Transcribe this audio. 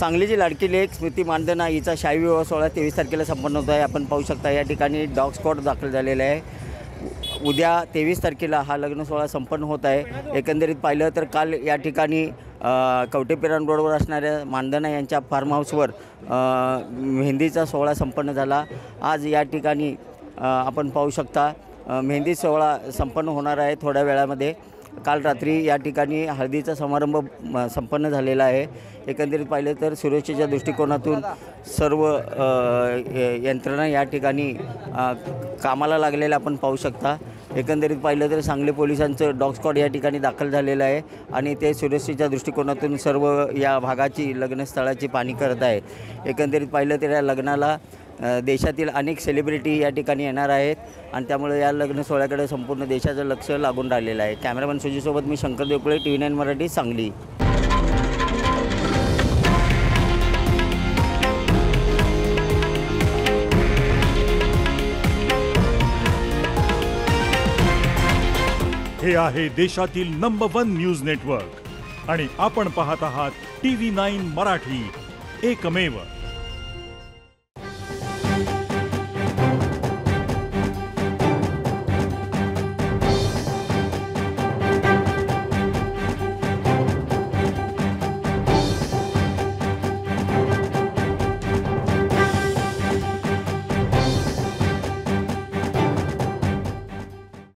सांगलीची लाडकी लेक स्मृती मानधना हिचा शाही विवाह सोहळा 23 तारखेला संपन्न होत आहे। आपण पाहू शकता या ठिकाणी डॉग स्क्वॉड दाखल झालेला आहे। उद्या 23 तारखेला हा लग्न सोहळा संपन्न होत आहे। एकंदरीत पाहिलं तर काल या ठिकाणी कवटेपिरान रोडवर असणाऱ्या मानधना यांच्या फार्म हाऊसवर मेहंदीचा सोहळा संपन्न झाला। आज या ठिकाणी आपण पाहू शकता मेहंदी सोहळा संपन्न होणार आहे थोड्या वेळामध्ये। काल रात्री या ठिकाणी हळदीचा समारंभ संपन्न झालेला आहे। एकंदरीत पाहिलं तर सुरक्षेच्या दृष्टिकोनातून सर्व यंत्रणा या ठिकाणी कामाला लागलेल्या आपण पाहू शकता। एकंदरीत पाहिलं तर सांगली पोलिसांचं डॉग स्क्वॉड या ठिकाणी दाखल झालेलं आहे आणि ते सुरक्षेच्या दृष्टिकोनातून सर्व या भागाची लग्नस्थळाची पाहणी करत आहे। एकंदरीत पाहिलं तर या लग्नाला देशातील अनेक सेलिब्रिटी या ठिकाणी येणार आहेत आणि त्यामुळे या लग्न सोहळ्याकडे संपूर्ण देशाचं लक्ष लागून राहिलेलं आहे। कॅमेरामन सुजीसोबत मी शंकर देवकुळे, TV9 मराठी, सांगली। हे आहे देशातील नंबर 1 न्यूज नेटवर्क आणि आपण पाहत आहात TV9 मराठी, एकमेव।